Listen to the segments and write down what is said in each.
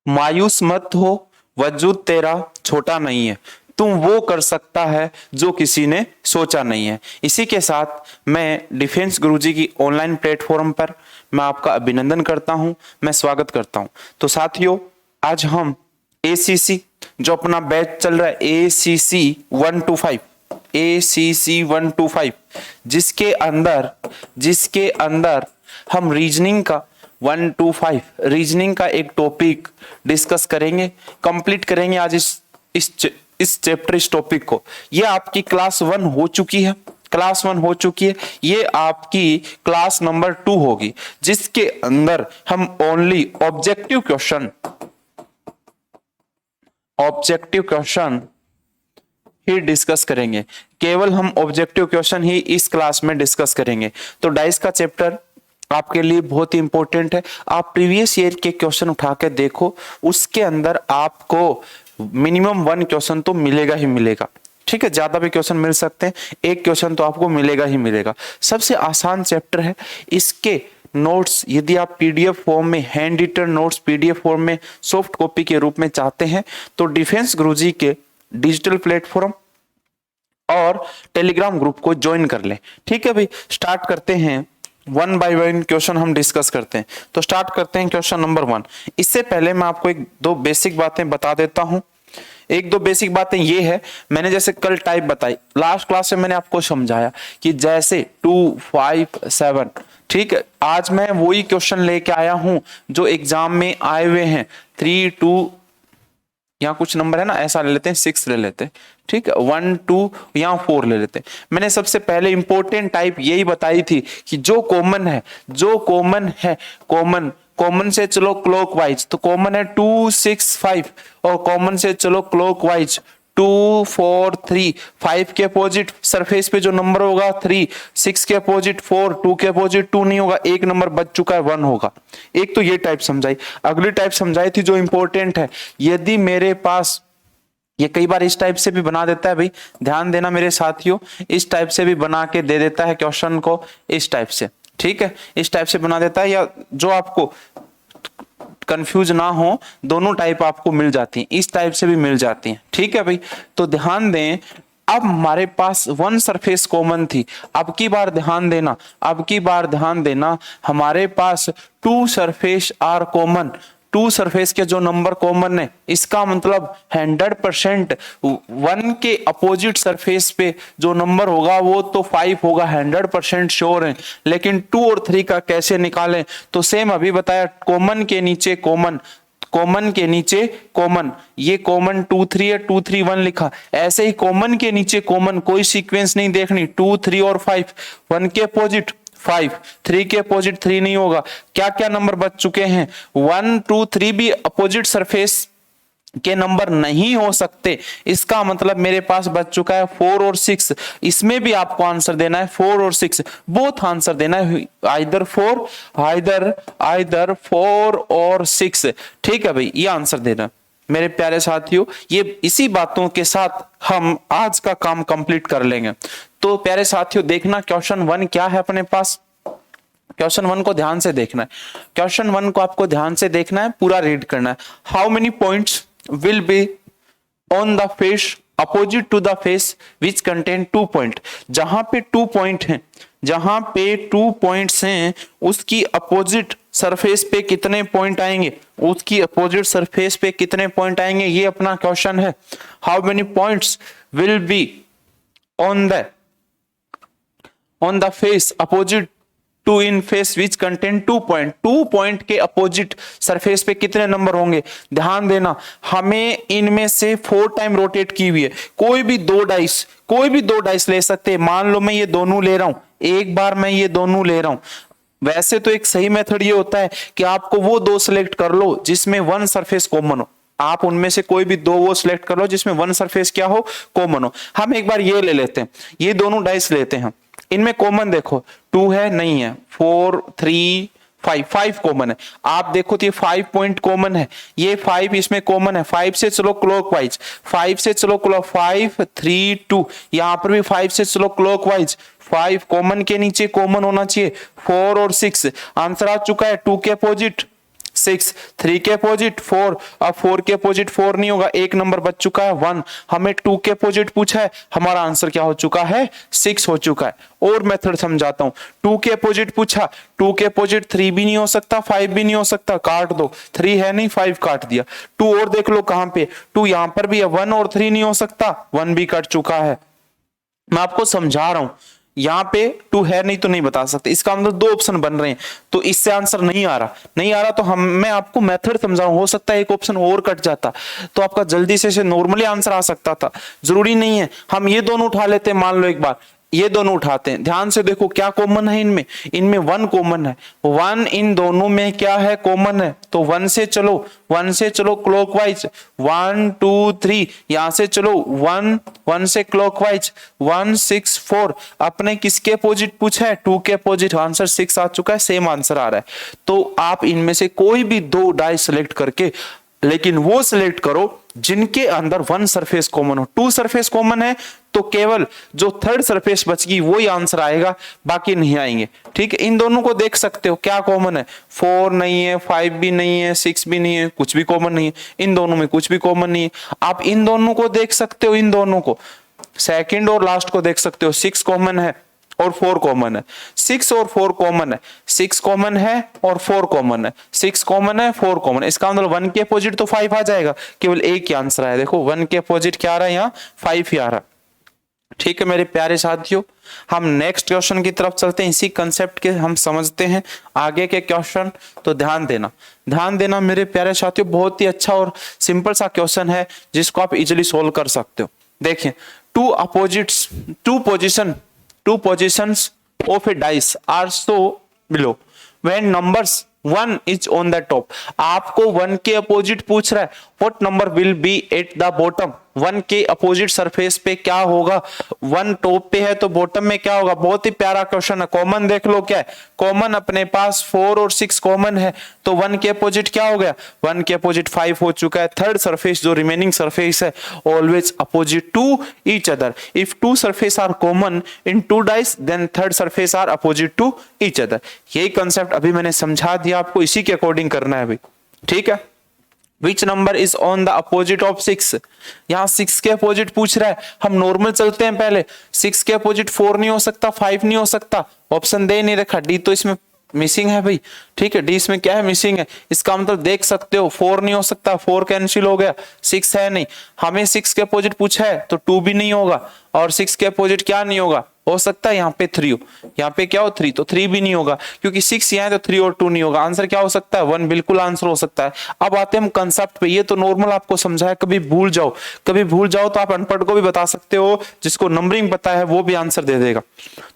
मायूस मत हो, वजूद तेरा छोटा नहीं है, तुम वो कर सकता है जो किसी ने सोचा नहीं है। इसी के साथ मैं डिफेंस गुरुजी की ऑनलाइन प्लेटफॉर्म पर मैं आपका अभिनंदन करता हूं, मैं स्वागत करता हूं। तो साथियों, आज हम एसीसी जो अपना बैच चल रहा है एसीसी 125, एसीसी 125, जिसके अंदर हम रीजनिंग का 125 रीजनिंग का एक टॉपिक डिस्कस करेंगे, कंप्लीट करेंगे आज इस चैप्टर, इस टॉपिक को। ये आपकी क्लास 1 हो चुकी है, क्लास 1 हो चुकी है, ये आपकी क्लास नंबर 2 होगी, जिसके अंदर हम ओनली ऑब्जेक्टिव क्वेश्चन ही डिस्कस करेंगे। केवल हम ऑब्जेक्टिव क्वेश्चन ही इस क्लास में डिस्कस करेंगे। तो डाइस का चैप्टर आपके लिए बहुत ही इंपॉर्टेंट है। आप प्रीवियस ईयर के क्वेश्चन उठा के देखो, उसके अंदर आपको मिनिमम 1 क्वेश्चन तो मिलेगा ही मिलेगा। ठीक है, ज्यादा भी क्वेश्चन मिल सकते हैं, एक क्वेश्चन तो आपको मिलेगा ही मिलेगा। सबसे आसान चैप्टर है। इसके नोट्स यदि आप पीडीएफ फॉर्म में, handwritten notes PDF form में सॉफ्ट कॉपी के रूप में चाहते हैं तो डिफेंस गुरुजी के डिजिटल प्लेटफॉर्म और टेलीग्राम ग्रुप को ज्वाइन कर लें। ठीक है भाई, स्टार्ट करते हैं। 1 बाय 1 क्वेश्चन हम डिस्कस करते हैं। तो स्टार्ट करते हैं क्वेश्चन नंबर 1। इससे पहले मैं आपको एक दो बेसिक बातें बता देता हूं। एक दो बेसिक बातें ये है, मैंने जैसे कल टाइप बताई, लास्ट क्लास में मैंने आपको समझाया कि जैसे 2, 5, 7, ठीक है, आज मैं वही क्वेश्चन लेके आया हूं जो एग्जाम में आए हुए हैं। 3, 2, यहाँ कुछ नंबर है ना, ऐसा ले लेते हैं, 6 ले लेते हैं, ठीक है, 1, 2, यहाँ 4 ले लेते हैं। मैंने सबसे पहले इंपॉर्टेंट टाइप यही बताई थी कि जो कॉमन है, कॉमन से चलो क्लॉकवाइज, तो कॉमन है 2, 6, 5, और कॉमन से चलो क्लॉकवाइज 2, 4, 3, 5 के अपोजिट सरफेस पे जो नंबर होगा 3, 6 के अपोजिट 4, 2 के अपोजिट 2 नहीं होगा, एक नंबर बच चुका है 1 होगा। एक तो ये टाइप समझाई। अगली टाइप समझाई थी जो इंपॉर्टेंट है, यदि मेरे पास, ये कई बार इस टाइप से भी बना देता है भाई, ध्यान देना मेरे साथियों, इस टाइप से भी बना के दे देता है क्वेश्चन को, इस टाइप से, ठीक है, इस टाइप से बना देता है, या जो आपको कंफ्यूज ना हो, दोनों टाइप आपको मिल जाती हैं, इस टाइप से भी मिल जाती हैं। ठीक है भाई, तो ध्यान दें, अब हमारे पास 1 सरफेस कॉमन थी, अब की बार ध्यान देना हमारे पास 2 सरफेस आर कॉमन। 2 सरफेस के जो नंबर कॉमन है, इसका मतलब 100% 1 के अपोजिट सरफेस पे जो नंबर होगा वो तो 5 होगा, 100% श्योर है। लेकिन 2 और 3 का कैसे निकालें, तो सेम अभी बताया, कॉमन के नीचे कॉमन, ये कॉमन 2, 3 है, 2, 3, 1 लिखा, ऐसे ही कॉमन के नीचे कॉमन, कोई सीक्वेंस नहीं देखनी, 2, 3 और 5, 1 के अपोजिट 5, 3 के अपोजिट 3 नहीं होगा। क्या क्या नंबर बच चुके हैं, 1, 2, 3 भी अपोजिट सरफेस के नंबर नहीं हो सकते, इसका मतलब मेरे पास बच चुका है 4 और 6। इसमें भी आपको आंसर देना है 4 और 6, बोथ आंसर देना है, आइदर 4 और 6। ठीक है भाई, ये आंसर देना मेरे प्यारे साथियों। ये इसी बातों के साथ हम आज का काम कंप्लीट कर लेंगे। तो प्यारे साथियों, देखना क्वेश्चन 1 क्या है अपने पास, क्वेश्चन 1 को ध्यान से देखना है, क्वेश्चन 1 को आपको ध्यान से देखना है, पूरा रीड करना है। How many points will be on the face opposite to the face which contain 2 point। जहां पे 2 पॉइंट हैं, जहां पे 2 पॉइंट्स हैं, उसकी अपोजिट सरफेस पे कितने पॉइंट आएंगे, उसकी अपोजिट सरफेस पे कितने पॉइंट आएंगे, ये अपना क्वेश्चन है। How many points will be on the face opposite to in face which contain 2 point, 2 point के अपोजिट सरफेस पे कितने नंबर होंगे। ध्यान देना, हमें इनमें से 4 टाइम रोटेट की हुई है, कोई भी दो डाइस ले सकते हैं। मान लो मैं ये दोनों ले रहा हूं, एक बार मैं ये दोनों ले रहा हूं। वैसे तो एक सही मेथड ये होता है कि आपको वो 2 सिलेक्ट कर लो जिसमें 1 सरफेस कॉमन हो, आप उनमें से कोई भी 2 वो सिलेक्ट कर लो जिसमें 1 सरफेस क्या हो, कॉमन हो। हम एक बार ये ले लेते हैं, ये दोनों डाइस लेते हैं, इनमें कॉमन देखो 2 है, नहीं है, 4, 3, 5 कॉमन है। आप देखो तो ये 5 पॉइंट कॉमन है, ये 5 इसमें कॉमन है। 5 से चलो क्लॉकवाइज, 5, 3, 2, यहां पर भी 5 से चलो क्लॉकवाइज, 5 कॉमन के नीचे कॉमन होना चाहिए, 4 और 6 आंसर आ चुका है। 2 के अपोजिट 6, 3 के अपोजिट 4, अब 4 के अपोजिट 4 नहीं होगा, एक नंबर बच चुका है 1, हमें 2 के अपोजिट पूछा है, हमारा आंसर क्या हो चुका है 6 हो चुका है। और मेथड समझाता हूं, 2 के अपोजिट पूछा, 2 के अपोजिट 3 भी नहीं हो सकता, 5 भी नहीं हो सकता, काट दो, 3 है नहीं 5 काट दिया, 2 और देख लो कहां पे, 2 यहां पर भी है, 1 और 3 नहीं हो सकता, 1 भी कट चुका है। मैं आपको समझा रहा हूं, यहां पे 2 है नहीं तो नहीं बता सकते, इसका मतलब 2 ऑप्शन बन रहे हैं, तो इससे आंसर नहीं आ रहा तो मैं आपको मेथड समझा रहा हूं, हो सकता है एक ऑप्शन और कट जाता तो आपका जल्दी से नॉर्मली आंसर आ सकता था, जरूरी नहीं है। हम ये दोनों उठा लेते हैं, मान लो एक बार ये दोनों उठाते हैं, ध्यान से देखो क्या कॉमन है इनमें, इनमें 1 कॉमन है, 1 इन दोनों में क्या है कॉमन है, तो 1 से चलो क्लॉकवाइज, 1 2 3, यहां से चलो 1 से क्लॉकवाइज, 1 6 4, अपने किसके अपोजिट पूछा है 2 के अपोजिट, आंसर 6 आ चुका है, सेम आंसर आ रहा है। तो आप इनमें से कोई भी 2 डाई सेलेक्ट करके, लेकिन वो सिलेक्ट करो जिनके अंदर 1 सरफेस कॉमन हो, 2 सरफेस कॉमन है तो केवल जो 3rd सरफेस बच गई वही आंसर आएगा, बाकी नहीं आएंगे। ठीक है, इन दोनों को देख सकते हो क्या कॉमन है, 4 नहीं है, 5 भी नहीं है, 6 भी नहीं है, कुछ भी कॉमन नहीं है, इन दोनों में कुछ भी कॉमन नहीं है। आप इन दोनों को देख सकते हो, इन दोनों को, सेकंड और लास्ट को देख सकते हो, 6 कॉमन है और 4 कॉमन है, 6 और 4 कॉमन है, 6 कॉमन है और 4 कॉमन है, 6 कॉमन है 4 कॉमन है, इसका मतलब 1 के अपोजिट तो 5 आ जाएगा, केवल एक ही आंसर है। देखो 1 के अपोजिट क्या आ रहा है, यहाँ 5 ही आ रहा है। ठीक है मेरे प्यारे साथियों, हम नेक्स्ट क्वेश्चन की तरफ चलते हैं, इसी कंसेप्ट के हम समझते हैं आगे के क्वेश्चन। तो ध्यान देना मेरे प्यारे साथियों, बहुत ही अच्छा और सिंपल सा क्वेश्चन है जिसको आप इजिली सोल्व कर सकते हो। देखिए, two positions of a dice are so below when numbers 1 is on the top। आपको 1 के अपोजिट पूछ रहा है, what number will be at the bottom, 1 के अपोजिट सरफेस पे क्या होगा, 1 टॉप पे है तो बॉटम में क्या होगा। बहुत ही प्यारा क्वेश्चन है, कॉमन देख लो क्या है, कॉमन अपने पास 4 और 6 कॉमन है, तो 1 के अपोजिट क्या हो गया, 1 के अपोजिट 5 हो चुका है। 3rd सरफेस जो रिमेनिंग सरफेस है always opposite to each other, if 2 surface are common in 2 dice then 3rd surface are opposite to each other. यही कंसेप्ट अभी मैंने समझा दिया आपको, इसी के अकॉर्डिंग करना है अभी। ठीक है, Which number is on the opposite of 6? यहाँ 6 के अपोजिट पूछ रहा है, हम नॉर्मल चलते हैं पहले, 6 के अपोजिट 4 नहीं हो सकता, 5 नहीं हो सकता, ऑप्शन दे नहीं रखा, डी तो इसमें मिसिंग है भाई। ठीक है, डी इसमें क्या है, मिसिंग है, इसका मतलब देख सकते हो 4 नहीं हो सकता, 4 कैंसिल हो गया, 6 है नहीं, हमें 6 के अपोजिट पूछा है तो 2 भी नहीं होगा, और 6 के अपोजिट क्या नहीं होगा, हो सकता है यहाँ पे 3 हो, यहाँ पे क्या हो 3, तो 3 भी नहीं होगा क्योंकि 6 यहाँ है तो 3 और 2 नहीं होगा, आंसर क्या हो सकता है 1, बिल्कुल आंसर हो सकता है। अब आते हैं हम कंसेप्ट पे, ये तो नॉर्मल आपको समझाया, कभी भूल जाओ तो आप अनपढ़ को भी बता सकते हो, जिसको नंबरिंग पता है वो भी आंसर दे देगा।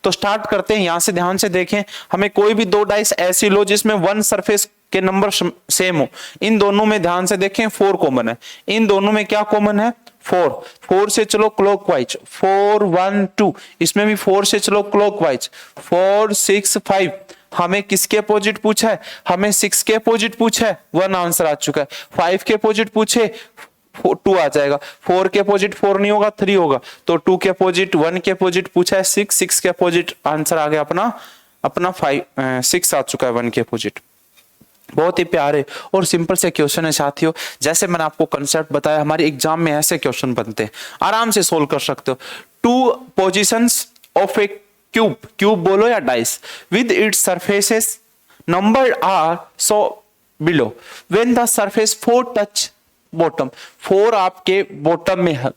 तो स्टार्ट करते हैं, यहाँ से ध्यान से देखें, हमें कोई भी 2 डाइस ऐसी लो जिसमें 1 सरफेस के नंबर सेम हो। इन दोनों में ध्यान से देखें 4 कॉमन है, इन दोनों में क्या कॉमन है 4 से चलो क्लॉकवाइज, 4 1 2, इसमें भी 4 से चलो क्लॉकवाइज, 4 6 5, हमें किसके अपोजिट पूछा है, हमें 6 के अपोजिट पूछा है, 1 आंसर आ चुका है, 5 के अपोजिट पूछे 2 आ जाएगा, 4 के अपोजिट 4 नहीं होगा 3 होगा, तो 2 के अपोजिट 1 के अपोजिट पूछा है 6 के अपोजिट आंसर आ गया अपना 6 आ चुका है 1 के अपोजिट। बहुत ही प्यारे और सिंपल से क्वेश्चन है साथियों, जैसे मैंने आपको कंसेप्ट बताया, हमारे एग्जाम में ऐसे क्वेश्चन बनते हैं, आराम से सोल्व कर सकते हो। 2 पोजीशंस ऑफ ए क्यूब बोलो या dice with its surfaces numbered are so below when the surface 4 touch bottom, 4 आपके बॉटम में है,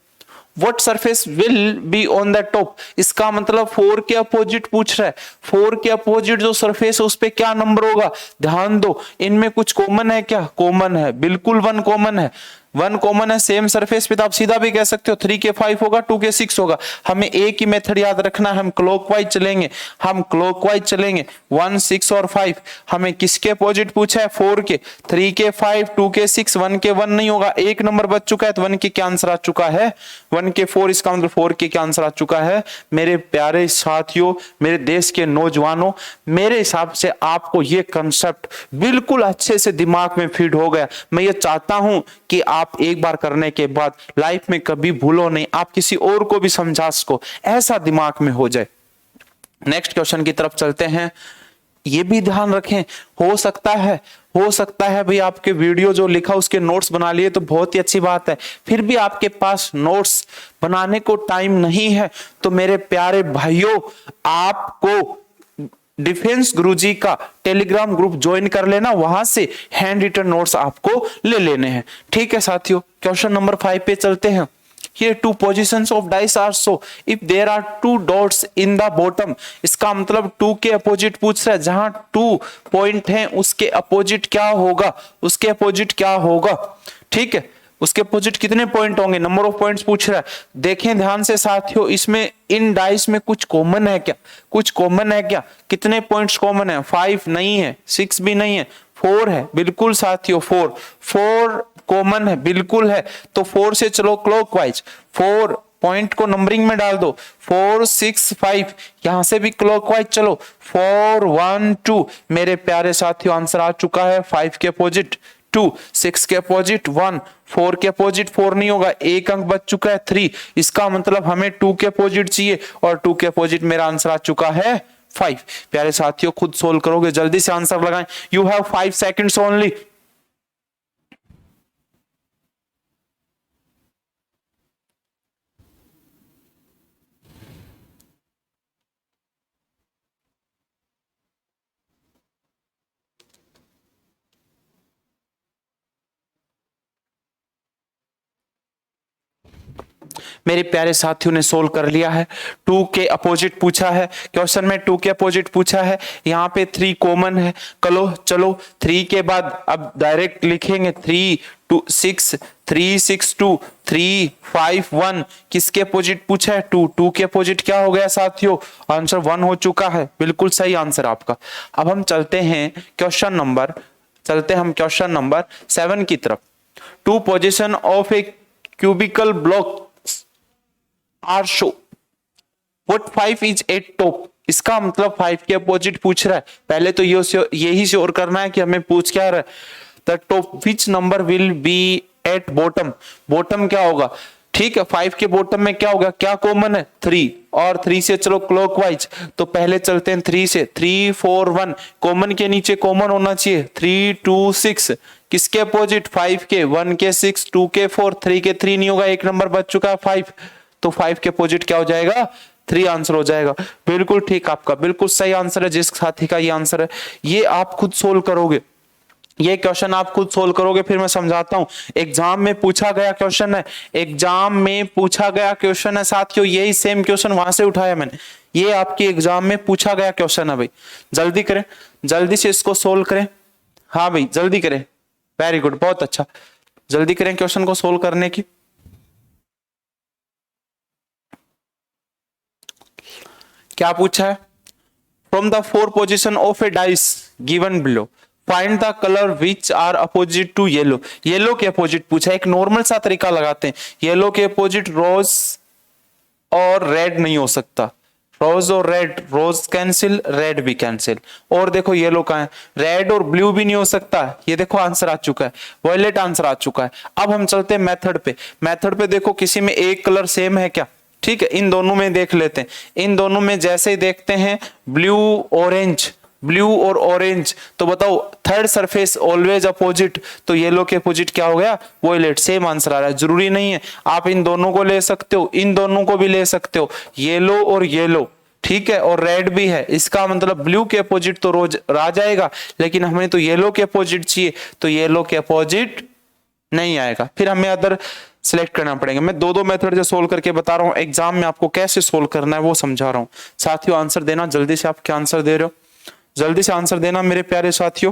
What surface will be on the top? इसका मतलब 4 के अपोजिट पूछ रहा है, 4 के अपोजिट जो सरफेस है उस पे क्या नंबर होगा, ध्यान दो, इनमें कुछ कॉमन है क्या, कॉमन है, बिल्कुल 1 कॉमन है, 1 कॉमन है सेम सरफेस पे, तो आप सीधा भी कह सकते हो 3 के 5 होगा, 2 के 6 होगा। हमें एक ही मेथड याद रखना है, हम क्लॉकवाइज चलेंगे, 1 6 और 5, हमें किसके अपोजिट पूछा है 4 के, 3 के 5, 2 के 6, 1 के 1 नहीं होगा, एक नंबर बच चुका है, तो 1 के क्या आंसर आ चुका है 1 के 4, इसका मतलब 4 के क्या आंसर आ चुका है। मेरे प्यारे साथियों, मेरे देश के नौजवानों, मेरे हिसाब से आपको ये कंसेप्ट बिल्कुल अच्छे से दिमाग में फीड हो गया। मैं ये चाहता हूं कि आप एक बार करने के बाद लाइफ में कभी भूलो नहीं, आप किसी और को भी समझा सको, ऐसा दिमाग में हो जाए। नेक्स्ट क्वेश्चन की तरफ चलते हैं, ये भी ध्यान रखें, हो सकता है भाई आपके वीडियो जो लिखा उसके नोट्स बना लिए तो बहुत ही अच्छी बात है, फिर भी आपके पास नोट्स बनाने को टाइम नहीं है तो मेरे प्यारे भाइयों आपको डिफेंस गुरुजी का टेलीग्राम ग्रुप ज्वाइन कर लेना, वहां से हैंड रिटन नोट्स आपको ले लेने हैं। ठीक है साथियों, क्वेश्चन नंबर 5 पे चलते हैं। Here two positions of dice are so if there are two dots in the bottom, इसका मतलब 2 के अपोजिट पूछ रहा है, जहां 2 पॉइंट हैं उसके अपोजिट क्या होगा, उसके अपोजिट क्या होगा। ठीक है, उसके अपोजिट कितने पॉइंट होंगे, नंबर ऑफ पॉइंट्स पूछ रहा है। देखें ध्यान से साथियों, इसमें इन डाइस में कुछ कॉमन है क्या, कुछ कॉमन है क्या, कितने पॉइंट्स कॉमन है, 5 नहीं है, 6 भी नहीं है, 4 है, बिल्कुल साथियों 4 कॉमन है, बिल्कुल है। तो 4 से चलो क्लॉकवाइज, 4 पॉइंट को नंबरिंग में डाल दो, 4 6 5, यहां से भी क्लॉकवाइज चलो, 4 1 2। मेरे प्यारे साथियों आंसर आ चुका है, 5 के अपोजिट 2, 6 के अपोजिट 1, 4 के अपोजिट 4 नहीं होगा, एक अंक बच चुका है 3। इसका मतलब हमें 2 के अपोजिट चाहिए और 2 के अपोजिट मेरा आंसर आ चुका है 5। प्यारे साथियों खुद सोल्व करोगे, जल्दी से आंसर लगाएं। You have 5 seconds only. मेरे प्यारे साथियों ने सोल्व कर लिया है। 2 के अपोजिट पूछा है, क्वेश्चन में 2 के अपोजिट पूछा है, यहाँ पे 3 कॉमन है। चलो 3 के बाद अब डायरेक्ट लिखेंगे 3 2 6 3 6 2 3 5 1। किसके अपोजिट पूछा है, 2 के अपोजिट क्या हो गया साथियों, आंसर 1 हो चुका है, बिल्कुल सही आंसर आपका। अब हम चलते हैं क्वेश्चन नंबर 7 की तरफ। 2 position of a cubical block are show what 5 is at top. इसका मतलब 5 के अपोजिट पूछ रहा है। पहले तो यही श्योर करना है कि हमें पूछ क्या रहा है, the top which number will be at bottom. Bottom क्या होगा, ठीक है 5 के बॉटम में क्या होगा, क्या कॉमन है 3, और 3 से चलो क्लॉकवाइज, तो पहले चलते हैं 3 से, 3 4 1, कॉमन के नीचे कॉमन होना चाहिए, 3 2 6। किसके अपोजिट, 5 के, 1 के 6, 2 के 4, 3 के 3 नहीं होगा, एक नंबर बच चुका है 5, तो 5 के अपोजिट क्या हो जाएगा, 3 आंसर हो जाएगा। बिल्कुल ठीक, आपका बिल्कुल सही आंसर है, जिस साथी का ये आंसर है। ये आप खुद सोल्व करोगे, ये क्वेश्चन आप खुद सोल्व करोगे, फिर मैं समझाता हूं। एग्जाम में पूछा गया क्वेश्चन है, एग्जाम में पूछा गया क्वेश्चन है साथियों, यही सेम क्वेश्चन वहां से उठाया मैंने, ये आपके एग्जाम में पूछा गया क्वेश्चन है भाई। जल्दी करें, जल्दी से इसको सोल्व करें। हाँ भाई जल्दी करें, वेरी गुड, बहुत अच्छा, जल्दी करें क्वेश्चन को सोल्व करने की। क्या पूछा है, from the 4 position of a dice given below find the colour which are opposite to yellow. Yellow के अपोजिट पूछा है, एक नॉर्मल सा तरीका लगाते हैं। येलो के अपोजिट रोज और रेड नहीं हो सकता, रोज और रेड, रोज कैंसिल, रेड भी कैंसिल। और देखो येलो का है, रेड और ब्लू भी नहीं हो सकता, ये देखो आंसर आ चुका है, वॉयलेट आंसर आ चुका है। अब हम चलते हैं मेथड पे। मेथड पे देखो किसी में एक कलर सेम है क्या, ठीक है, इन दोनों में देख लेते हैं। इन दोनों में जैसे ही देखते हैं ब्लू ऑरेंज, ब्लू और ऑरेंज, तो बताओ थर्ड सरफेस ऑलवेज अपोजिट, तो येलो के अपोजिट क्या हो गया, वॉयलेट। सेम आंसर आ रहा है, जरूरी नहीं है आप इन दोनों को ले सकते हो, इन दोनों को भी ले सकते हो, येलो और येलो, ठीक है, और रेड भी है। इसका मतलब ब्लू के अपोजिट तो रोज आ जाएगा, लेकिन हमें तो येलो के अपोजिट चाहिए, तो येलो के अपोजिट नहीं आएगा, फिर हमें अदर सिलेक्ट करना पड़ेगा। मैं दो मेथड से सोल्व करके बता रहा हूं, एग्जाम में आपको कैसे सोल्व करना है वो समझा रहा हूं। साथियों आंसर देना जल्दी से, आप क्या आंसर दे रहे हो, जल्दी से आंसर देना मेरे प्यारे साथियों।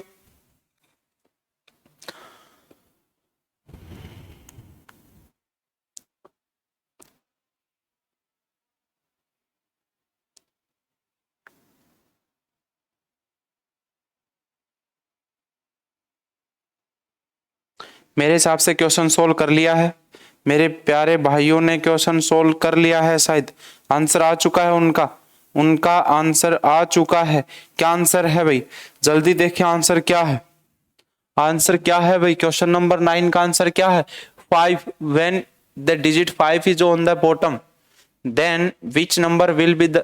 मेरे हिसाब से क्वेश्चन सोल्व कर लिया है, मेरे प्यारे भाइयों ने क्वेश्चन सोल्व कर लिया है, शायद आंसर आ चुका है उनका, उनका आंसर आ चुका है। क्या आंसर है भाई, जल्दी देखिए आंसर क्या है, आंसर क्या है भाई, क्वेश्चन नंबर 9 का आंसर क्या है, 5 when the digit 5 is on the bottom then which number will be the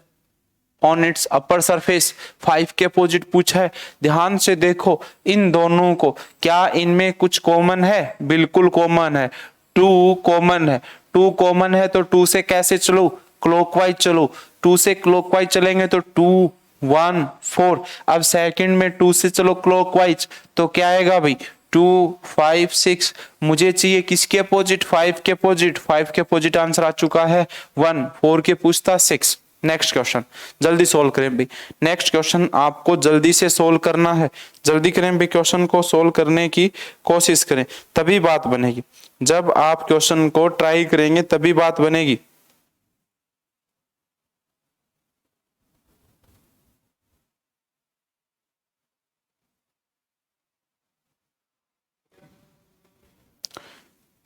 on its upper surface. 5 के अपोजिट पूछा है, ध्यान से देखो इन दोनों को, क्या इनमें कुछ कॉमन है? बिल्कुल कॉमन है, 2 कॉमन है। 2 कॉमन है तो 2 से कैसे चलो? क्लॉकवाइज चलो। 2 से क्लॉकवाइज चलेंगे तो 2 1 4। अब सेकंड में 2 से चलो क्लॉकवाइज तो क्या आएगा भाई? 2 5 6। मुझे चाहिए किसके अपोजिट? 5 के अपोजिट। 5 के अपोजिट आंसर आ चुका है 1। 4 के पूछता 6। नेक्स्ट क्वेश्चन जल्दी सोल्व करें भाई। नेक्स्ट क्वेश्चन आपको जल्दी से सोल्व करना है, जल्दी करें भाई। क्वेश्चन को सोल्व करने की कोशिश करें, तभी बात बनेगी। जब आप क्वेश्चन को ट्राई करेंगे तभी बात बनेगी।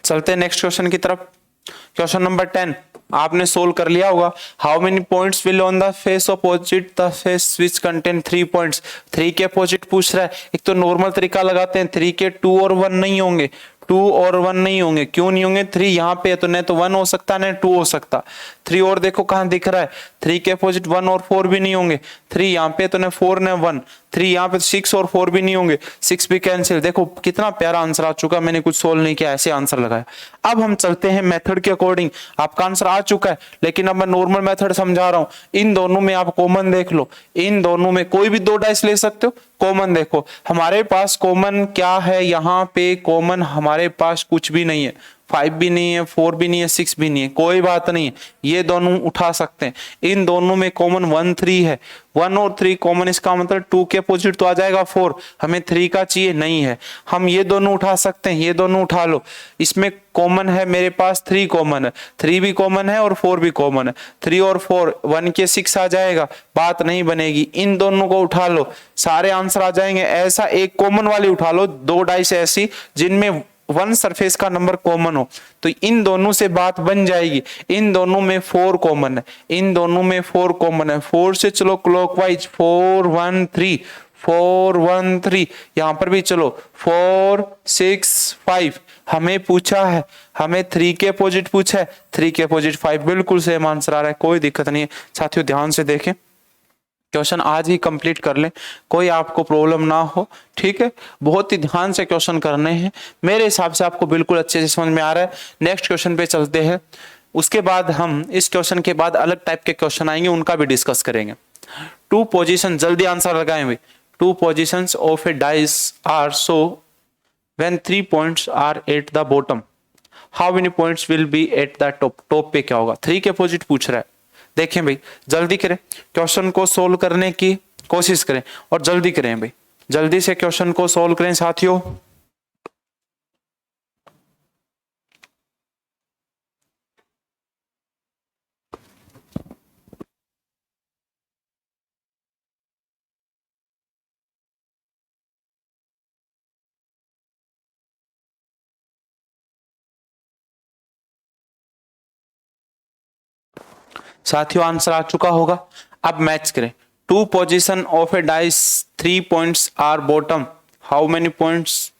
चलते हैं नेक्स्ट क्वेश्चन की तरफ। क्वेश्चन नंबर 10 आपने सोल्व कर लिया होगा। How many points will on the face opposite the face which contain 3 points. 3 के अपोजिट पूछ रहा है। एक तो नॉर्मल तरीका लगाते हैं, 3 के 2 और 1 नहीं होंगे, 2 और 1 नहीं होंगे। क्यों नहीं होंगे? 3 यहाँ पे है तो न तो 1 हो सकता न 2 हो सकता। 3 और देखो कहां दिख रहा है, 3 के अपोजिट 1 और 4 भी नहीं होंगे। 3 यहाँ पे तो न 4 न 1। 3 यहाँ पे 6 और 4 भी नहीं होंगे, 6 भी कैंसिल। देखो कितना प्यारा आंसर आ चुका, मैंने कुछ सोल्व नहीं किया, ऐसे आंसर लगाया। अब हम चलते हैं मेथड के अकॉर्डिंग। आपका आंसर आ चुका है, लेकिन अब मैं नॉर्मल मेथड समझा रहा हूं। इन दोनों में आप कॉमन देख लो, इन दोनों में कोई भी 2 डाइस ले सकते हो। कॉमन देखो, हमारे पास कॉमन क्या है? यहाँ पे कॉमन हमारे पास कुछ भी नहीं है। 5 भी नहीं है, 4 भी नहीं है, 6 भी नहीं है, कोई बात नहीं है, ये दोनों उठा सकते हैं। इन दोनों में कॉमन 1 3 है, 1 और 3 कॉमन, इसका मतलब 2 के अपोजिट तो आ जाएगा 4। हमें 3 का चाहिए, नहीं है। हम ये दोनों उठा सकते हैं, ये दोनों उठा लो। इसमें कॉमन है मेरे पास 3 कॉमन है, 3 भी कॉमन है और 4 भी कॉमन है। 3 और 4 1 के 6 आ जाएगा, बात नहीं बनेगी। इन दोनों को उठा लो, सारे आंसर आ जाएंगे। ऐसा एक कॉमन वाली उठा लो, 2 डाइस ऐसी जिनमें 1 सरफेस का नंबर कॉमन हो, तो इन दोनों से बात बन जाएगी। इन दोनों में 4 कॉमन है, इन दोनों में 4 कॉमन है। 4 से चलो क्लॉकवाइज, 4 1 3, 4 1 3। यहां पर भी चलो 4 6 5। हमें पूछा है, हमें 3 के अपोजिट पूछा है, 3 के अपोजिट 5, बिल्कुल सेम आंसर आ रहा है, कोई दिक्कत नहीं है। साथियों ध्यान से देखें, क्वेश्चन आज ही कंप्लीट कर लें, कोई आपको प्रॉब्लम ना हो, ठीक है। बहुत ही ध्यान से क्वेश्चन करने हैं, मेरे हिसाब से आपको बिल्कुल अच्छे से समझ में आ रहा है। नेक्स्ट क्वेश्चन पे चलते हैं। उसके बाद हम इस क्वेश्चन के बाद अलग टाइप के क्वेश्चन आएंगे, उनका भी डिस्कस करेंगे। 2 पोजीशन, जल्दी आंसर लगाएं भाई। 2 positions of a dice are so when 3 points are at the bottom, how many points will be at the top. Top पे क्या होगा? 3 के अपोजिट पूछ रहा है। देखें भाई, जल्दी करें, क्वेश्चन को सोल्व करने की कोशिश करें और जल्दी करें भाई, जल्दी से क्वेश्चन को सोल्व करें साथियों। साथियों आंसर आ चुका होगा, अब मैच करें। 2 position of a dice, 3 points are bottom, how many points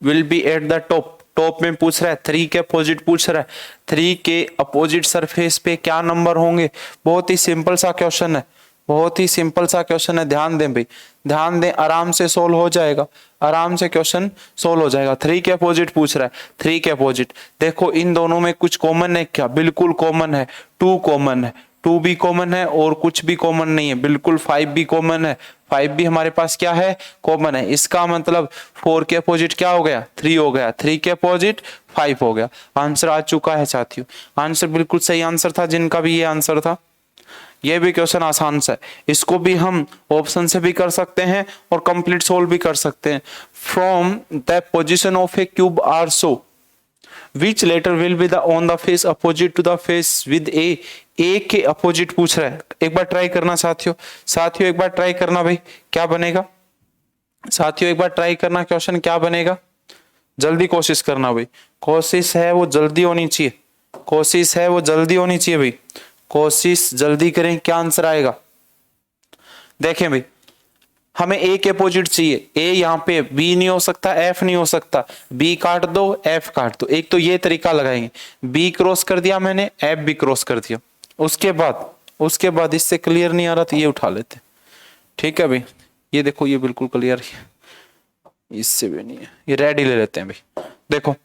will be at the top. Top में पूछ रहा है, 3 के अपोजिट पूछ रहा है, 3 के अपोजिट सरफेस पे क्या नंबर होंगे। बहुत ही सिंपल सा क्वेश्चन है, बहुत ही सिंपल सा क्वेश्चन है। ध्यान दें भाई, ध्यान दें, आराम से सोल्व हो जाएगा, आराम से क्वेश्चन सोल्व हो जाएगा। 3 के अपोजिट पूछ रहा है, 3 के अपोजिट देखो इन दोनों में कुछ कॉमन है क्या? बिल्कुल कॉमन है, 2 कॉमन है, 2 भी कॉमन है और कुछ भी कॉमन नहीं है, बिल्कुल 5 भी कॉमन है, 5 भी हमारे पास क्या है? कॉमन है। इसका मतलब 4 के अपोजिट क्या हो गया? 3 हो गया, 3 के अपोजिट 5 हो गया। आंसर आ चुका है साथियों, आंसर बिल्कुल सही आंसर था, जिनका भी ये आंसर था। ये भी क्वेश्चन आसान सा है, इसको भी हम ऑप्शन से भी कर सकते हैं और कंप्लीट सोल्व भी कर सकते हैं। From the position of a cube are so which letter will be the on the face opposite to the face with A. A के अपोजिट पूछ रहा है, एक बार ट्राई करना साथियों, साथियों एक बार ट्राई करना भाई, क्या बनेगा साथियों, एक बार ट्राई करना, क्वेश्चन क्या बनेगा, जल्दी कोशिश करना भाई, कोशिश है वो जल्दी होनी चाहिए, कोशिश है वो जल्दी होनी चाहिए भाई, कोशिश जल्दी करें, क्या आंसर आएगा। देखें भाई, हमें ए के अपोजिट चाहिए, ए यहाँ पे बी नहीं हो सकता, एफ नहीं हो सकता, बी काट दो एफ काट दो। एक तो ये तरीका लगाएंगे, बी क्रॉस कर दिया मैंने, एफ भी क्रॉस कर दिया, उसके बाद उसके बाद इससे क्लियर नहीं आ रहा तो ये उठा लेते, ठीक है भाई। ये देखो ये बिल्कुल क्लियर है, इससे भी नहीं है, ये रेड ही ले लेते हैं भाई। देखो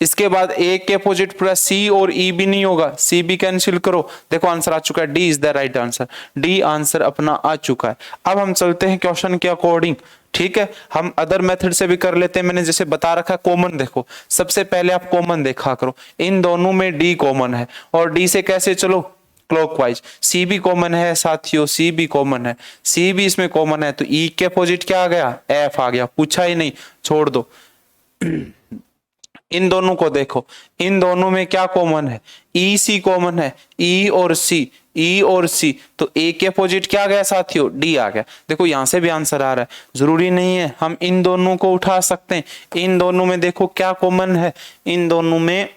इसके बाद ए के अपोजिट प्लस सी और ई भी नहीं होगा, सी भी कैंसिल करो। देखो आंसर आ चुका है, D is the right answer, D answer अपना आ चुका है। अब हम चलते हैं क्वेश्चन के अकॉर्डिंग, ठीक है। हम अदर मेथड से भी कर लेते हैं, मैंने जैसे बता रखा कॉमन देखो, सबसे पहले आप कॉमन देखा करो, इन दोनों में डी कॉमन है और डी से कैसे चलो क्लॉकवाइज। सी भी कॉमन है साथियों, सी भी कॉमन है, सी भी इसमें कॉमन है, तो ई के अपोजिट क्या आ गया, एफ आ गया, पूछा ही नहीं, छोड़ दो। इन दोनों को देखो, इन दोनों में क्या कॉमन है, ई सी कॉमन है, ई और सी, ई और सी, तो ए के अपोजिट क्या आ गया साथियों, डी आ गया। देखो यहां से भी आंसर आ रहा है, जरूरी नहीं है हम इन दोनों को उठा सकते हैं, इन दोनों में देखो क्या कॉमन है, इन दोनों में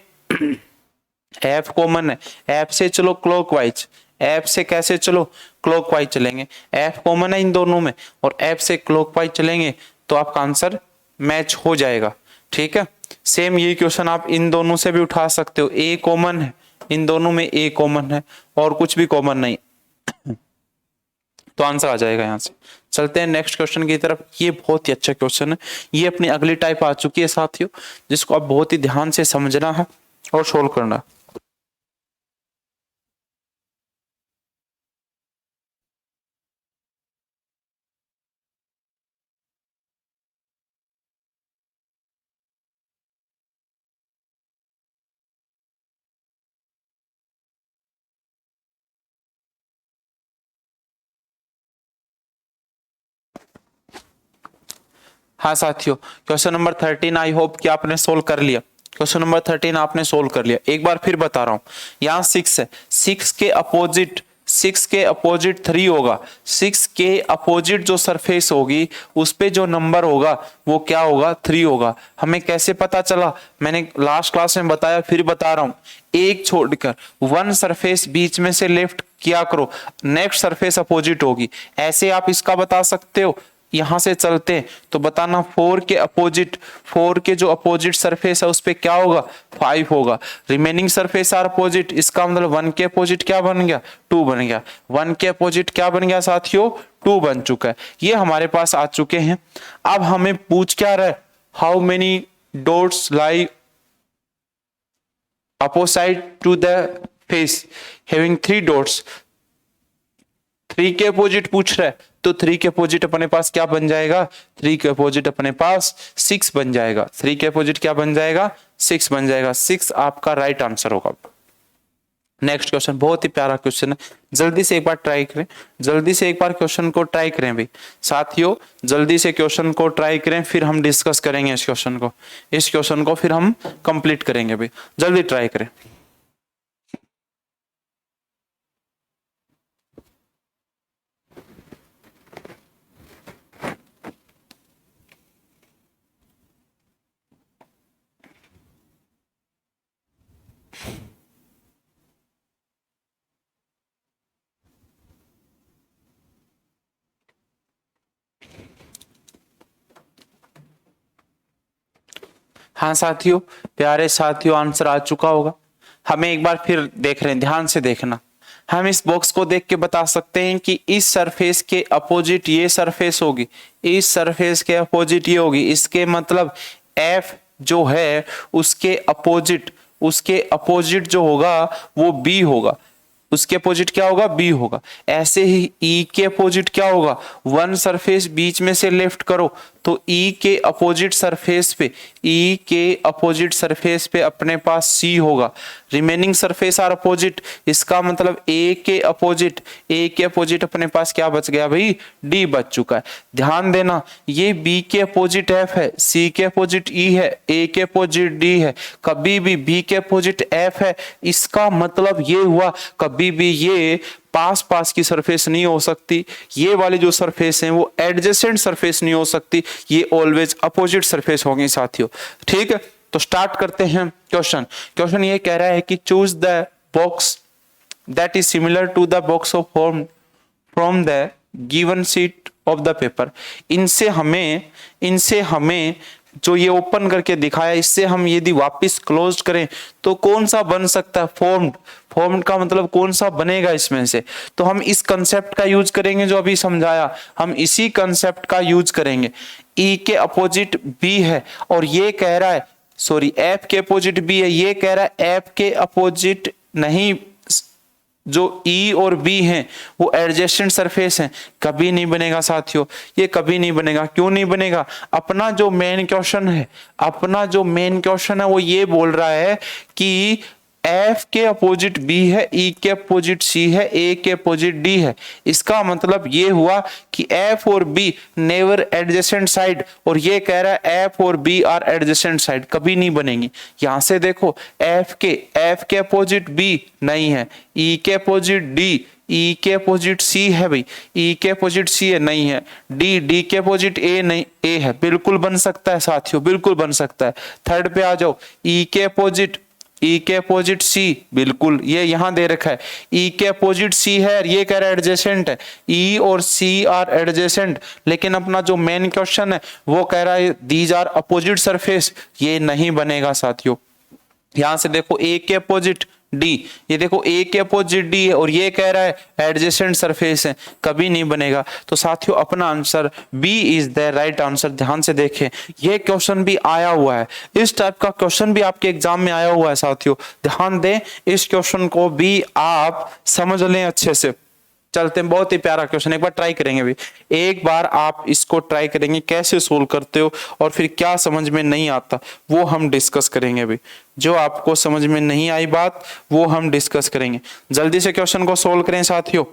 एफ कॉमन है, एफ से चलो क्लॉकवाइज, एफ से कैसे चलो क्लॉकवाइज चलेंगे, एफ कॉमन है इन दोनों में और एफ से क्लॉकवाइज चलेंगे तो आपका आंसर मैच हो जाएगा, ठीक है। सेम ये क्वेश्चन आप इन दोनों से भी उठा सकते हो, ए कॉमन है, इन दोनों में ए कॉमन है और कुछ भी कॉमन नहीं तो आंसर आ जाएगा। यहां से चलते हैं नेक्स्ट क्वेश्चन की तरफ। ये बहुत ही अच्छा क्वेश्चन है, ये अपनी अगली टाइप आ चुकी है साथियों, जिसको आप बहुत ही ध्यान से समझना है और सोल्व करना है। हाँ साथियों, क्वेश्चन नंबर 13 आई होप कि आपने सोल्व कर लिया। क्वेश्चन नंबर 13 आपने सोल्व कर लिया। एक बार फिर बता रहा हूं, यहाँ 6 है, 6 के अपोजिट 3 होगा, 6 के अपोजिट जो सरफेस होगी उस पे जो नंबर होगा वो क्या होगा, 3 होगा। हमें कैसे पता चला, मैंने लास्ट क्लास में बताया फिर बता रहा हूं, एक छोड़कर वन सरफेस बीच में से लेफ्ट किया करो, नेक्स्ट सरफेस अपोजिट होगी, ऐसे आप इसका बता सकते हो। यहां से चलते हैं तो बताना 4 के अपोजिट, 4 के जो अपोजिट सरफेस है उस पे क्या होगा, 5 होगा। रिमेनिंग सरफेस आर अपोजिट, इसका मतलब 1 के अपोजिट क्या बन गया, 2 बन गया। 1 के अपोजिट क्या बन गया साथियों, 2 बन चुका है। ये हमारे पास आ चुके हैं। अब हमें पूछ क्या रहा है, how many dots lie opposite to the face having 3 dots. 3 के अपोजिट पूछ रहा है तो 3 के अपोजिट अपने पास क्या बन जाएगा, 3 के अपोजिट अपने पास 6 बन जाएगा। 3 के अपोजिट क्या बन जाएगा, 6 बन जाएगा। 6 आपका राइट आंसर होगा। नेक्स्ट क्वेश्चन बहुत ही प्यारा क्वेश्चन है, जल्दी से एक बार ट्राई करें, जल्दी से एक बार क्वेश्चन को ट्राई करें भाई साथियों, जल्दी से क्वेश्चन को ट्राई करें, फिर हम डिस्कस करेंगे इस क्वेश्चन को फिर हम कंप्लीट करेंगे भाई, जल्दी ट्राई करें। हाँ साथियों, प्यारे साथियों, आंसर आ चुका होगा। हमें एक बार फिर देख रहे हैं, ध्यान से देखना। हम इस बॉक्स को देख के बता सकते हैं कि इस सरफेस के अपोजिट ये सरफेस होगी, इस सरफेस के अपोजिट ये होगी, इसके मतलब एफ जो है उसके अपोजिट जो होगा वो बी होगा, उसके अपोजिट क्या होगा, बी होगा। ऐसे ही ई के अपोजिट क्या होगा, वन सरफेस बीच में से लेफ्ट करो तो ई के अपोजिट सरफेस पे, ई के अपोजिट सरफेस पे अपने पास सी होगा। रिमेनिंग सरफेस आर अपोजिट, इसका मतलब ए के अपोजिट अपने पास क्या बच गया भाई, डी बच चुका है। ध्यान देना, ये बी के अपोजिट एफ है, सी के अपोजिट ई है, ए के अपोजिट डी है, कभी भी बी के अपोजिट एफ है, इसका मतलब ये हुआ कभी भी ये पास की सरफेस नहीं हो सकती, ये वाली जो सरफेस है वो एडजेसेंट सरफेस नहीं हो सकती, ये ऑलवेज अपोजिट सरफेस होंगी साथियों। ठीक है, तो स्टार्ट करते हैं क्वेश्चन ये कह रहा है कि choose the box that is similar to the box of form from the given sheet of the paper. इनसे हमें जो ये ओपन करके दिखाया, इससे हम यदि वापस क्लोज करें तो कौन सा बन सकता है? फॉर्म्ड। फॉर्म्ड का मतलब कौन सा बनेगा इसमें से? तो हम इस कंसेप्ट का यूज करेंगे जो अभी समझाया, हम इसी कंसेप्ट का यूज करेंगे। ई के अपोजिट बी है और ये कह रहा है, सॉरी एफ के अपोजिट बी है, ये कह रहा है एफ के अपोजिट नहीं, जो ई और बी हैं वो एडजेसेंट सरफेस हैं। कभी नहीं बनेगा साथियों, ये कभी नहीं बनेगा। क्यों नहीं बनेगा? अपना जो मेन क्वेश्चन है, अपना जो मेन क्वेश्चन है वो ये बोल रहा है कि एफ के अपोजिट बी है, ई के अपोजिट सी है, ए के अपोजिट डी है। इसका मतलब ये हुआ कि एफ और बी नेवर एडजेसेंट साइड, और ये कह रहा है एफ और बी आर एडजेसेंट साइड, कभी नहीं बनेंगी। यहां से देखो एफ के अपोजिट बी नहीं है, ई के अपोजिट डी, ई के अपोजिट सी है भाई, ई के अपोजिट सी है नहीं है, डी के अपोजिट ए नहीं, ए है। बिल्कुल बन सकता है साथियों, बिल्कुल बन सकता है। थर्ड पे आ जाओ, ई के अपोजिट सी, बिल्कुल ये यहां दे रखा है, ई के अपोजिट सी है, ये कह रहा है एडजेसेंट है। ई और सी आर एडजेसेंट, लेकिन अपना जो मेन क्वेश्चन है वो कह रहा है दीज आर अपोजिट सरफेस, ये नहीं बनेगा साथियों। यहां से देखो ए के अपोजिट डी, ये देखो ए के अपोजिट डी है और ये कह रहा है एडजेसेंट सरफेस है, कभी नहीं बनेगा। तो साथियों अपना answer B is the right answer. ध्यान से देखें, ये क्वेश्चन भी आया हुआ है, इस टाइप का क्वेश्चन भी आपके एग्जाम में आया हुआ है साथियों। ध्यान दें, इस क्वेश्चन को भी आप समझ लें अच्छे से। चलते हैं, बहुत ही प्यारा क्वेश्चन, एक बार ट्राई करेंगे भी, एक बार आप इसको ट्राई करेंगे कैसे सोल्व करते हो और फिर क्या समझ में नहीं आता वो हम डिस्कस करेंगे भी। जो आपको समझ में नहीं आई बात वो हम डिस्कस करेंगे। जल्दी से क्वेश्चन को सोल्व करें साथियों।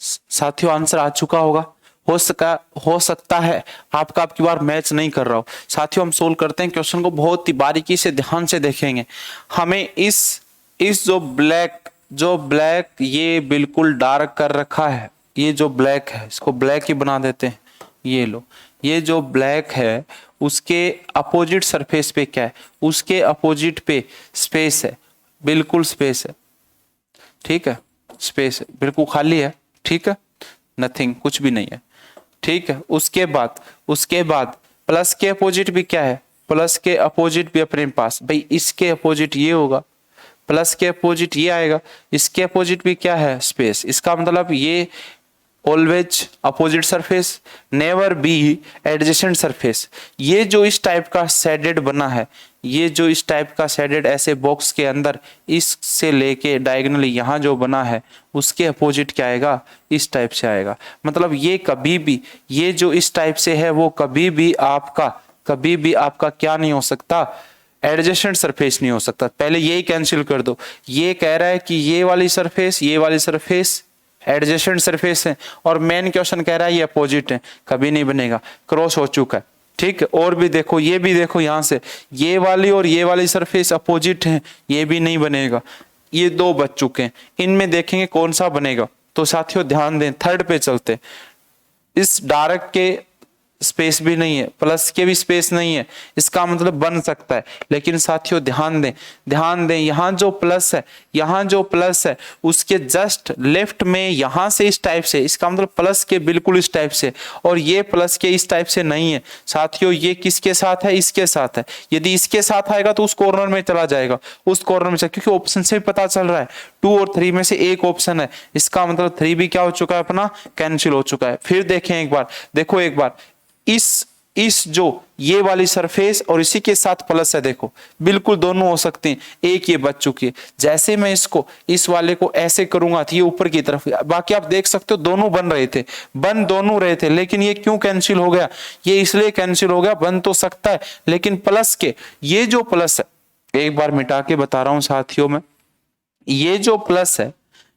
साथियों आंसर आ चुका होगा, हो सकता है आपका आपकी बार मैच नहीं कर रहा हो। साथियों हम सोल्व करते हैं क्वेश्चन को, बहुत ही बारीकी से ध्यान से देखेंगे। हमें इस जो ब्लैक ये बिल्कुल डार्क कर रखा है, ये जो ब्लैक है इसको ब्लैक ही बना देते हैं। ये लो, ये जो ब्लैक है उसके अपोजिट सरफेस पे क्या है? उसके अपोजिट पे स्पेस है, बिल्कुल स्पेस है, ठीक है, स्पेस है, बिल्कुल खाली है, ठीक है, नथिंग, कुछ भी नहीं है, ठीक है। उसके बाद प्लस के अपोजिट भी क्या है? प्लस के अपोजिट भी अपने पास, भाई इसके अपोजिट ये होगा, प्लस के अपोजिट ये आएगा, इसके अपोजिट भी क्या है? स्पेस। इसका मतलब ये always opposite surface, never be adjacent surface. ये जो इस टाइप का शेडेड बना है, ये जो इस टाइप का शेडेड ऐसे बॉक्स के अंदर इससे लेके डायगोनली यहाँ जो बना है उसके अपोजिट क्या आएगा? इस टाइप से आएगा। मतलब ये कभी भी, ये जो इस टाइप से है वो कभी भी आपका क्या नहीं हो सकता? एडजेसेंट सरफेस नहीं हो सकता। पहले यही कैंसिल कर दो। ये कह रहा है कि ये वाली सरफेस एडजेसेंट सरफेस है और मेन क्वेश्चन कह रहा है ये अपोजिट है, कभी नहीं बनेगा, क्रॉस हो चुका है, ठीक है। और भी देखो, ये भी देखो, यहां से ये वाली और ये वाली सरफेस अपोजिट है, ये भी नहीं बनेगा। ये दो बच चुके हैं, इनमें देखेंगे कौन सा बनेगा। तो साथियों ध्यान दें, थर्ड पे चलते। इस डार्क के स्पेस भी नहीं है, प्लस के भी स्पेस नहीं है, इसका मतलब बन सकता है। लेकिन साथियों ध्यान दें, यहाँ जो प्लस है उसके जस्ट लेफ्ट में यहाँ से इस टाइप से, इसका मतलब प्लस के बिल्कुल इस टाइप से, और ये प्लस के इस टाइप से नहीं है साथियों। ये किसके साथ है? इसके साथ है। यदि इसके साथ आएगा तो उस कॉर्नर में चला जाएगा, उस कॉर्नर में, क्योंकि ऑप्शन से भी पता चल रहा है 2 और 3 में से एक ऑप्शन है। इसका मतलब 3 भी क्या हो चुका है? अपना कैंसिल हो चुका है। फिर देखें एक बार, देखो एक बार, इस जो ये वाली सरफेस और इसी के साथ प्लस है, देखो बिल्कुल दोनों हो सकते हैं, एक ये बच चुकी है। जैसे मैं इस वाले को ऐसे करूंगा तो ये ऊपर की तरफ, बाकी आप देख सकते हो दोनों बन दोनों रहे थे, लेकिन ये क्यों कैंसिल हो गया? ये इसलिए कैंसिल हो गया, बन तो सकता है लेकिन प्लस के, ये जो प्लस है, एक बार मिटा के बता रहा हूं साथियों में, ये जो प्लस है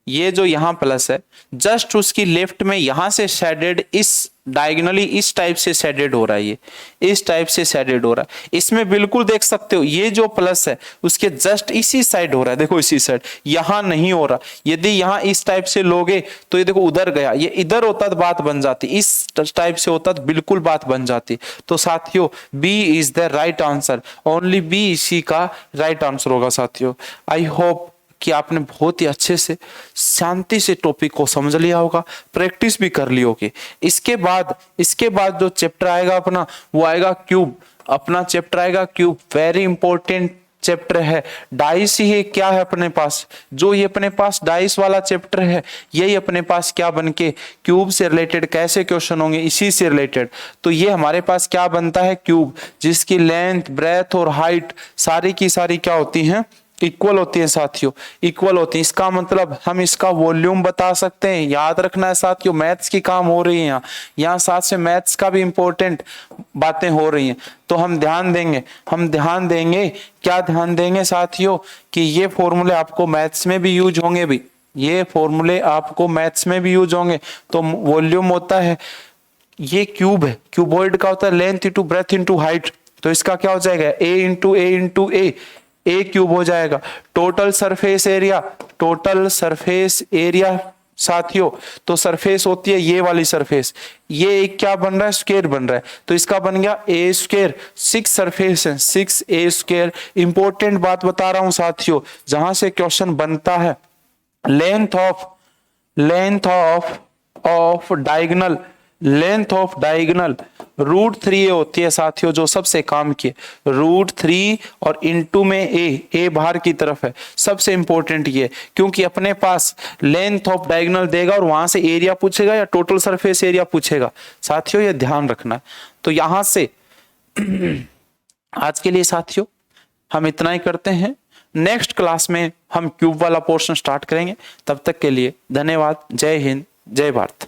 ये जो यहाँ प्लस है जस्ट उसकी लेफ्ट में यहाँ से शेडेड इस डायगोनली इस टाइप से शेडेड हो रहा है, ये इस टाइप से शेडेड हो रहा है। इसमें बिल्कुल देख सकते हो ये जो प्लस है उसके जस्ट इसी साइड हो रहा है, देखो इसी साइड, यहाँ नहीं हो रहा। यदि यहाँ इस टाइप से लोगे तो ये देखो उधर गया, ये इधर होता तो बात बन जाती, इस टाइप से होता तो बिल्कुल बात बन जाती। तो साथियों B is the right answer, only B इसी का राइट आंसर होगा साथियों। आई होप कि आपने बहुत ही अच्छे से शांति से टॉपिक को समझ लिया होगा, प्रैक्टिस भी कर ली होगी। इसके बाद जो चैप्टर आएगा अपना वो आएगा क्यूब, अपना चैप्टर आएगा क्यूब, वेरी इंपॉर्टेंट चैप्टर है। डाइस ही क्या है अपने पास, जो ये अपने पास डाइस वाला चैप्टर है यही अपने पास क्या बन के क्यूब से रिलेटेड कैसे क्वेश्चन होंगे इसी से रिलेटेड। तो ये हमारे पास क्या बनता है क्यूब, जिसकी लेंथ ब्रेथ और हाइट सारी की सारी क्या होती हैं, इक्वल होती है साथियों, इक्वल होती है। इसका मतलब हम इसका वॉल्यूम बता सकते हैं। याद रखना है साथियों, मैथ्स की काम हो रही है यहाँ साथ से मैथ्स का भी इंपॉर्टेंट बातें हो रही हैं। तो हम ध्यान देंगे क्या ध्यान देंगे साथियों कि ये फॉर्मूले आपको मैथ्स में भी यूज होंगे भी, ये फॉर्मूले आपको मैथ्स में भी यूज होंगे। तो वॉल्यूम होता है, ये क्यूब है, क्यूबॉइड का होता है length into breadth into height, तो इसका क्या हो जाएगा ए इंटू ए क्यूब हो जाएगा। टोटल सरफेस एरिया साथियों, तो सरफेस होती है ये वाली सरफेस, ये एक क्या बन रहा है स्क्वायर बन रहा है, तो इसका बन गया ए स्क्वायर, 6 सरफेस है 6 ए स्क्वायर। इंपॉर्टेंट बात बता रहा हूं साथियों, जहां से क्वेश्चन बनता है लेंथ ऑफ डायगोनल √3 होती है साथियों, जो सबसे काम की √3 और इनटू में ए बाहर की तरफ है। सबसे इंपॉर्टेंट ये, क्योंकि अपने पास लेंथ ऑफ डायगोनल देगा और वहां से एरिया पूछेगा या टोटल सरफेस एरिया पूछेगा साथियों, ये ध्यान रखना। तो यहां से आज के लिए साथियों हम इतना ही करते हैं, नेक्स्ट क्लास में हम क्यूब वाला पोर्शन स्टार्ट करेंगे। तब तक के लिए धन्यवाद, जय हिंद, जय भारत।